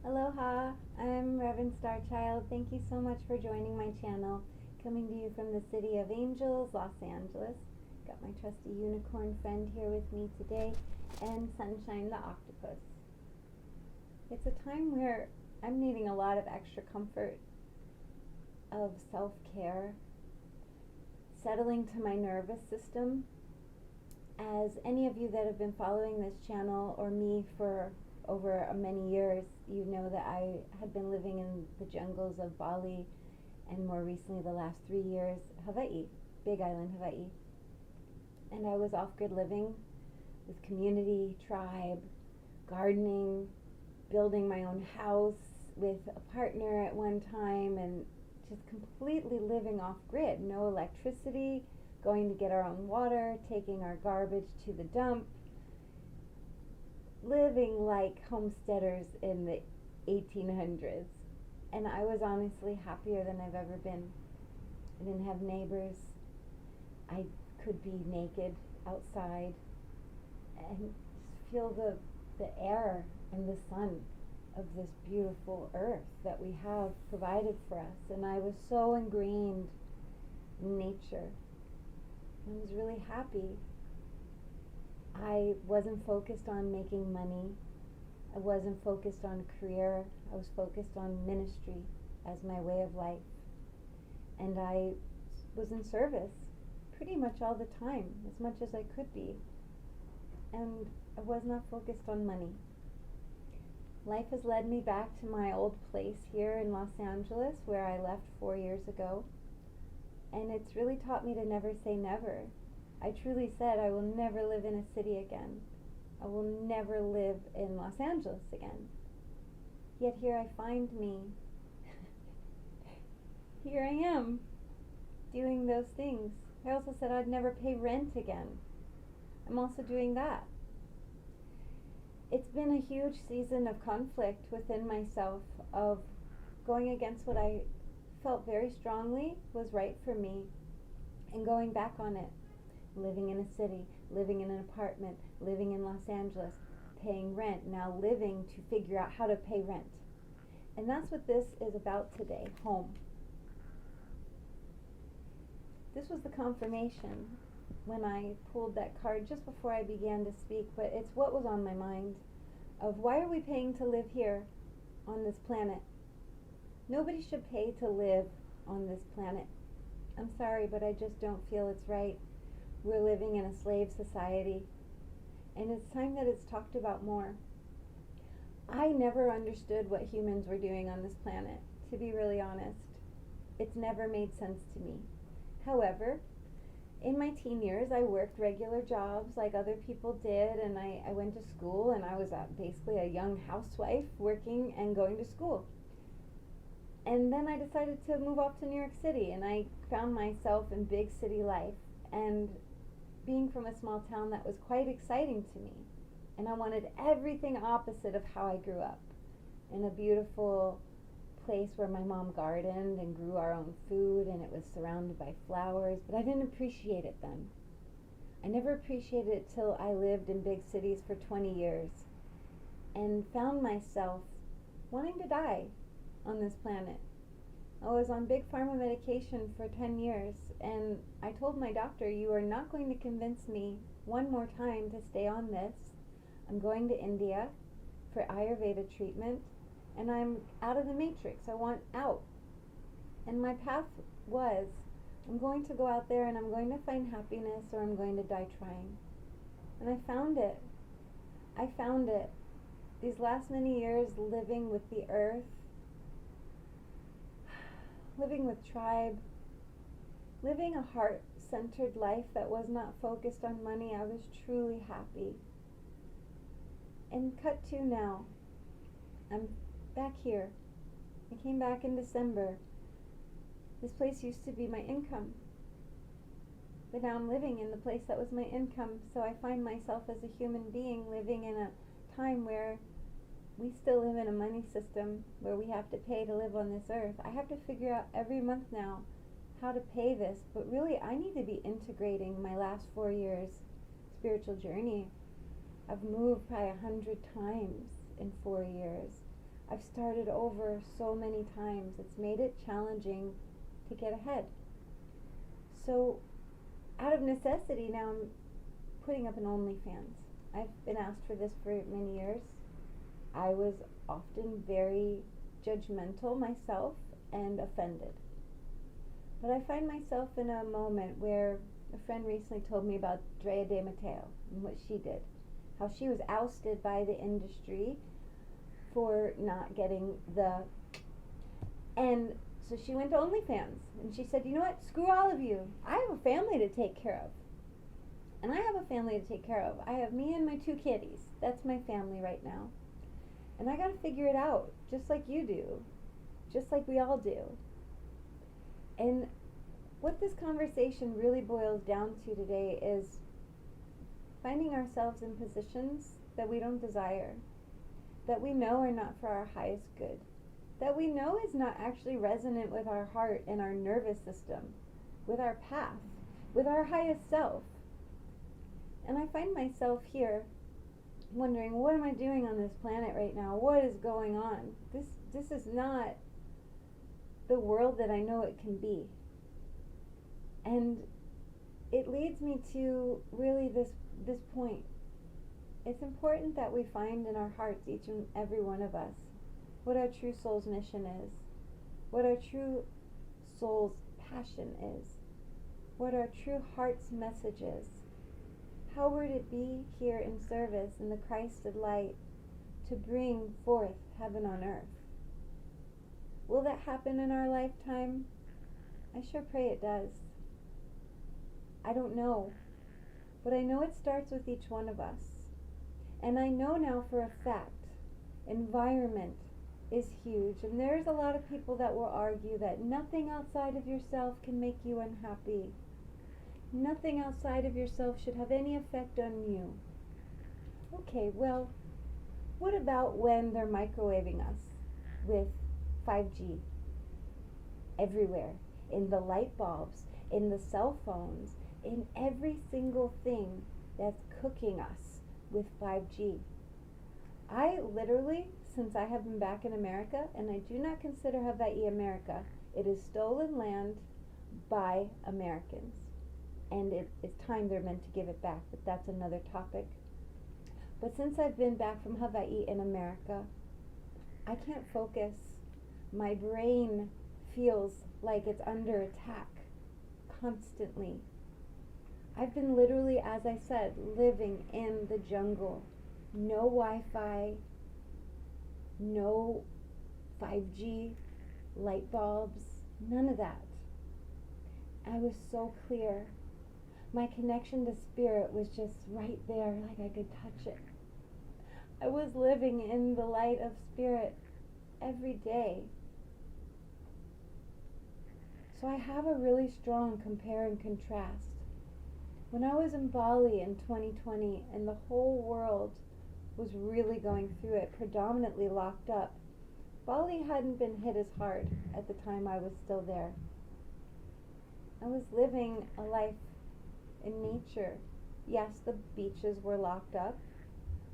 Aloha, I'm Reverend Starchild. Thank you so much for joining my channel. Coming to you from the City of Angels, Los Angeles. Got my trusty unicorn friend here with me today, and Sunshine the octopus. It's a time where I'm needing a lot of extra comfort, of self-care, settling to my nervous system. As any of you that have been following this channel or me for over many years, you know that I had been living in the jungles of Bali, and more recently the last 3 years, Hawaii, Big Island, Hawaii. And I was off-grid living with community, tribe, gardening, building my own house with a partner at one time, and just completely living off-grid. No electricity, going to get our own water, taking our garbage to the dump, living like homesteaders in the 1800s. And I was honestly happier than I've ever been. I didn't have neighbors. I could be naked outside and just feel the air and the sun of this beautiful earth that we have provided for us. And I was so ingrained in nature. I was really happy. I wasn't focused on making money. I wasn't focused on career. I was focused on ministry as my way of life. And I was in service pretty much all the time, as much as I could be. And I was not focused on money. Life has led me back to my old place here in Los Angeles, where I left 4 years ago. And it's really taught me to never say never. I truly said I will never live in a city again. I will never live in Los Angeles again. Yet here I find me. Here I am, doing those things. I also said I'd never pay rent again. I'm also doing that. It's been a huge season of conflict within myself, of going against what I felt very strongly was right for me and going back on it. Living in a city, living in an apartment, living in Los Angeles, paying rent, now living to figure out how to pay rent. And that's what this is about today, home. This was the confirmation when I pulled that card just before I began to speak, but it's what was on my mind of why are we paying to live here on this planet? Nobody should pay to live on this planet. I'm sorry, but I just don't feel it's right. We're living in a slave society, and it's time that it's talked about more. I never understood what humans were doing on this planet, to be really honest. It's never made sense to me. However, in my teen years, I worked regular jobs like other people did, and I went to school, and I was basically a young housewife working and going to school. And then I decided to move off to New York City, and I found myself in big city life. And being from a small town, that was quite exciting to me. And I wanted everything opposite of how I grew up. In a beautiful place where my mom gardened and grew our own food, and it was surrounded by flowers, but I didn't appreciate it then. I never appreciated it till I lived in big cities for 20 years and found myself wanting to die on this planet. I was on big pharma medication for 10 years, and I told my doctor, you are not going to convince me one more time to stay on this. I'm going to India for Ayurveda treatment, and I'm out of the matrix. I want out. And my path was, I'm going to go out there and I'm going to find happiness, or I'm going to die trying. And I found it. I found it. These last many years living with the earth, living with tribe, living a heart-centered life that was not focused on money, I was truly happy. And cut to now, I'm back here. I came back in December. This place used to be my income, but now I'm living in the place that was my income, so I find myself as a human being living in a time where we still live in a money system where we have to pay to live on this earth. I have to figure out every month now how to pay this, but really I need to be integrating my last 4 years spiritual journey. I've moved probably 100 times in 4 years. I've started over so many times. It's made it challenging to get ahead. So out of necessity, now I'm putting up an OnlyFans. I've been asked for this for many years. I was often very judgmental myself and offended. But I find myself in a moment where a friend recently told me about Drea de Matteo and what she did. How she was ousted by the industry for not getting the... And so she went to OnlyFans and she said, you know what, screw all of you. I have a family to take care of. And I have a family to take care of. I have me and my 2 kitties. That's my family right now. And I got to figure it out, just like you do, just like we all do. And what this conversation really boils down to today is finding ourselves in positions that we don't desire, that we know are not for our highest good, that we know is not actually resonant with our heart and our nervous system, with our path, with our highest self. And I find myself here wondering, what am I doing on this planet right now? What is going on? This is not the world that I know it can be. And it leads me to really this point. It's important that we find in our hearts, each and every one of us, what our true soul's mission is, what our true soul's passion is, what our true heart's message is. How we're to be here in service in the Christed light to bring forth heaven on earth. Will that happen in our lifetime? I sure pray it does. I don't know, but I know it starts with each one of us. And I know now for a fact, environment is huge. And there's a lot of people that will argue that nothing outside of yourself can make you unhappy. Nothing outside of yourself should have any effect on you. Okay, well, what about when they're microwaving us with 5G everywhere, in the light bulbs, in the cell phones, in every single thing that's cooking us with 5G? I literally, since I have been back in America, and I do not consider Hawaii America, it is stolen land by Americans. And it's time they're meant to give it back, but that's another topic. But since I've been back from Hawaii in America, I can't focus. My brain feels like it's under attack constantly. I've been literally, as I said, living in the jungle. No Wi-Fi, no 5G, light bulbs, none of that. I was so clear. My connection to spirit was just right there, like I could touch it. I was living in the light of spirit every day. So I have a really strong compare and contrast. When I was in Bali in 2020 and the whole world was really going through it, predominantly locked up, Bali hadn't been hit as hard at the time I was still there. I was living a life in nature. Yes, the beaches were locked up.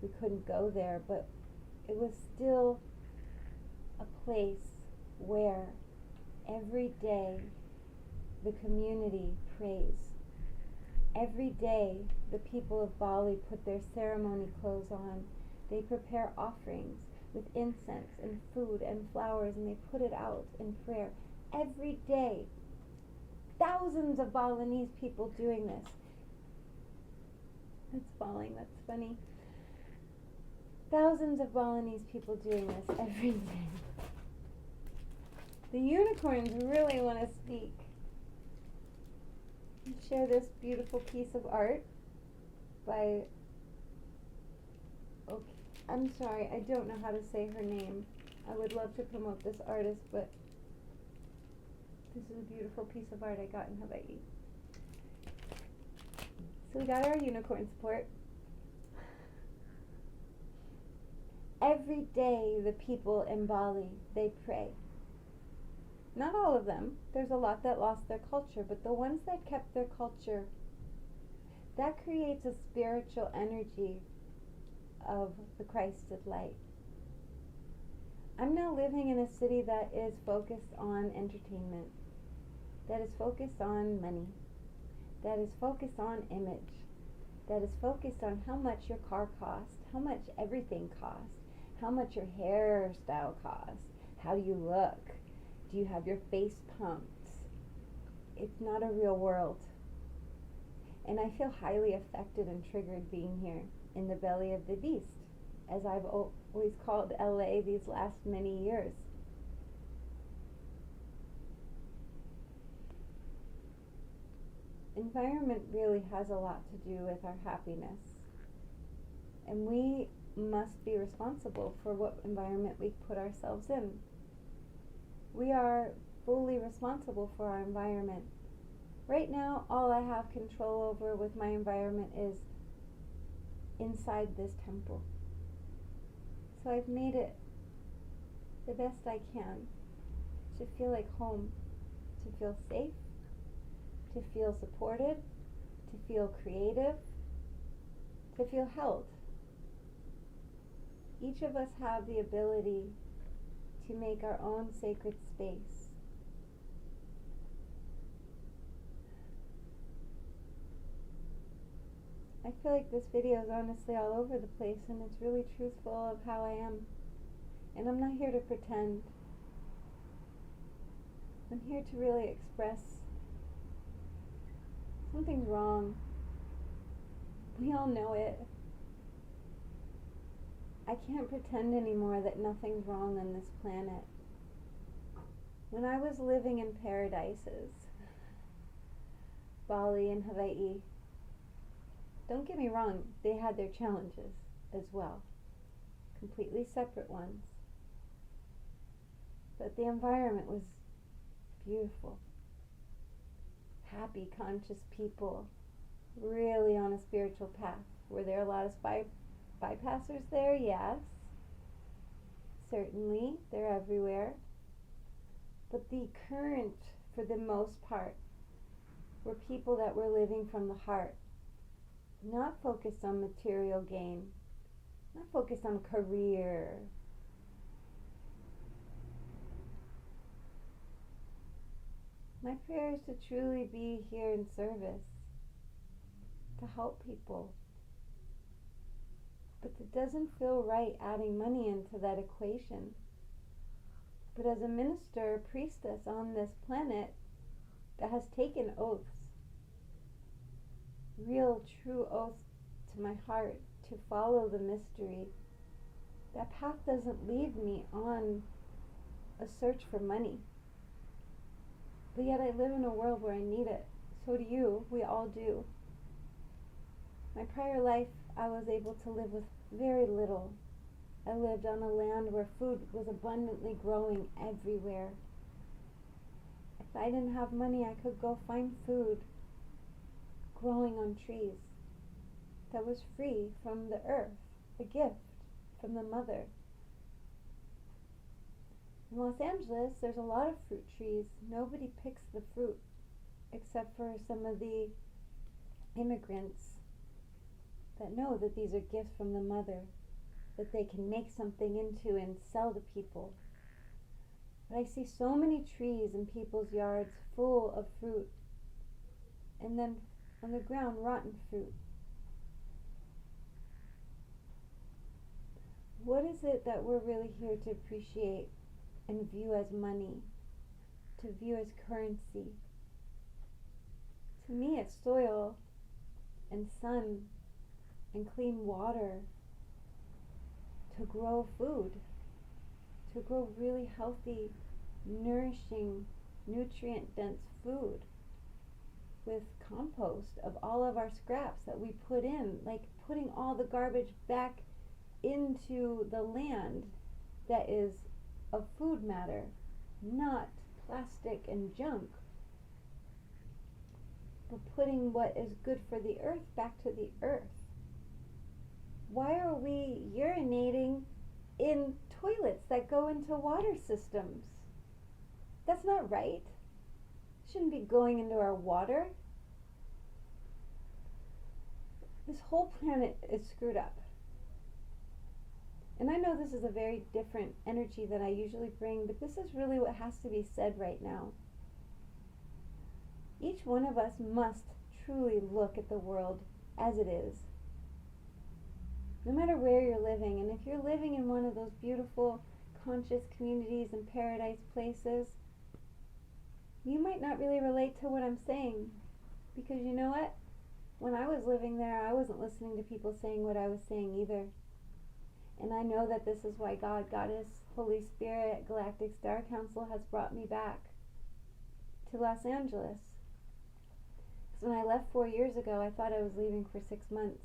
We couldn't go there, but it was still a place where every day the community prays. Every day the people of Bali put their ceremony clothes on. They prepare offerings with incense and food and flowers, and they put it out in prayer. Every day, thousands of Balinese people doing this. It's falling, that's funny. Thousands of Balinese people doing this every day. The unicorns really want to speak. And share this beautiful piece of art by, okay, I'm sorry, I don't know how to say her name. I would love to promote this artist, but this is a beautiful piece of art I got in Hawaii. So we got our unicorn support. Every day the people in Bali, they pray. Not all of them. There's a lot that lost their culture, but the ones that kept their culture, that creates a spiritual energy of the Christed light. I'm now living in a city that is focused on entertainment, that is focused on money, that is focused on image, that is focused on how much your car costs, how much everything costs, how much your hairstyle costs, how do you look, do you have your face pumped? It's not a real world. And I feel highly affected and triggered being here in the belly of the beast, as I've always called LA these last many years. Environment really has a lot to do with our happiness. And we must be responsible for what environment we put ourselves in. We are fully responsible for our environment. Right now, all I have control over with my environment is inside this temple. So I've made it the best I can to feel like home, to feel safe, to feel supported, to feel creative, to feel held. Each of us have the ability to make our own sacred space. I feel like this video is honestly all over the place, and it's really truthful of how I am. And I'm not here to pretend. I'm here to really express something's wrong. We all know it. I can't pretend anymore that nothing's wrong on this planet. When I was living in paradises, Bali and Hawaii, don't get me wrong, they had their challenges as well, completely separate ones. But the environment was beautiful. Happy, conscious people, really on a spiritual path. Were there a lot of bypassers there? Yes. Certainly, they're everywhere. But the current, for the most part, were people that were living from the heart, not focused on material gain, not focused on career. My prayer is to truly be here in service, to help people. But it doesn't feel right adding money into that equation. But as a minister, a priestess on this planet that has taken oaths, real, true oaths to my heart to follow the mystery, that path doesn't lead me on a search for money. But yet I live in a world where I need it. So do you. We all do. My prior life, I was able to live with very little. I lived on a land where food was abundantly growing everywhere. If I didn't have money, I could go find food growing on trees that was free from the earth, a gift from the mother. In Los Angeles, there's a lot of fruit trees. Nobody picks the fruit except for some of the immigrants that know that these are gifts from the mother, that they can make something into and sell to people. But I see so many trees in people's yards full of fruit, and then on the ground, rotten fruit. What is it that we're really here to appreciate and view as money, to view as currency? To me, it's soil and sun and clean water to grow food, to grow really healthy, nourishing, nutrient-dense food with compost of all of our scraps that we put in, like putting all the garbage back into the land that is of food matter, not plastic and junk, but putting what is good for the earth back to the earth. Why are we urinating in toilets that go into water systems? That's not right. Shouldn't be going into our water. This whole planet is screwed up. And I know this is a very different energy that I usually bring, but this is really what has to be said right now. Each one of us must truly look at the world as it is. No matter where you're living, and if you're living in one of those beautiful conscious communities and paradise places, you might not really relate to what I'm saying. Because you know what? When I was living there, I wasn't listening to people saying what I was saying either. And I know that this is why God, Goddess, Holy Spirit, Galactic Star Council has brought me back to Los Angeles. Because when I left 4 years ago, I thought I was leaving for 6 months.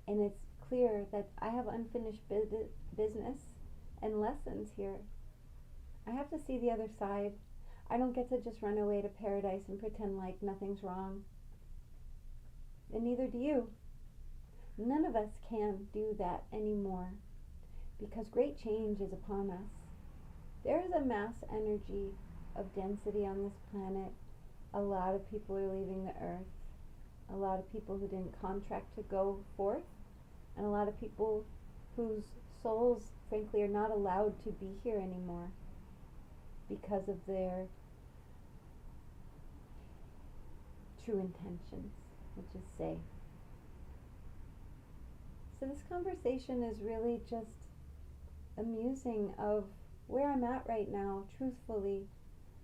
And it's clear that I have unfinished business and lessons here. I have to see the other side. I don't get to just run away to paradise and pretend like nothing's wrong. And neither do you. None of us can do that anymore, because great change is upon us. There is a mass energy of density on this planet. A lot of people are leaving the earth. A lot of people who didn't contract to go forth, and a lot of people whose souls, frankly, are not allowed to be here anymore because of their true intentions, we'll just say. So this conversation is really just a musing of where I'm at right now, truthfully.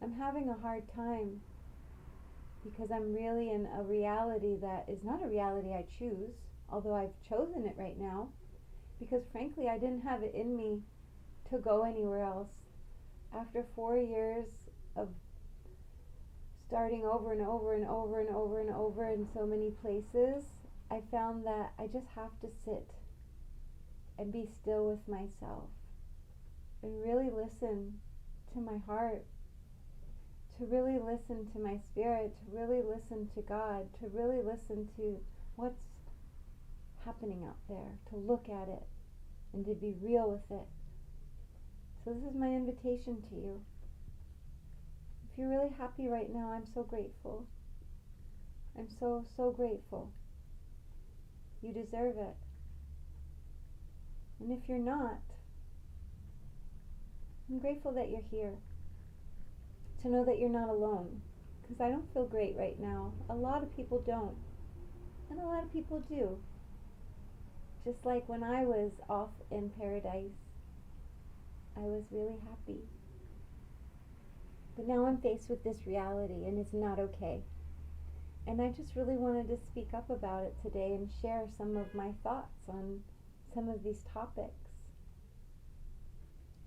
I'm having a hard time because I'm really in a reality that is not a reality I choose, although I've chosen it right now, because frankly I didn't have it in me to go anywhere else. After 4 years of starting over and over and over and over and over in so many places, I found that I just have to sit and be still with myself and really listen to my heart, to really listen to my spirit, to really listen to God, to really listen to what's happening out there, to look at it and to be real with it. So this is my invitation to you. If you're really happy right now, I'm so grateful. I'm so, so grateful. You deserve it. And if you're not, I'm grateful that you're here. To know that you're not alone. Because I don't feel great right now. A lot of people don't. And a lot of people do. Just like when I was off in paradise, I was really happy. But now I'm faced with this reality, and it's not okay. And I just really wanted to speak up about it today and share some of my thoughts on some of these topics.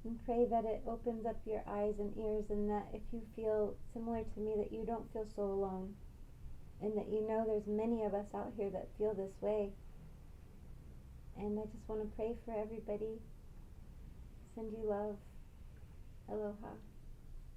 And pray that it opens up your eyes and ears, and that if you feel similar to me, that you don't feel so alone. And that you know there's many of us out here that feel this way. And I just want to pray for everybody. Send you love. Aloha.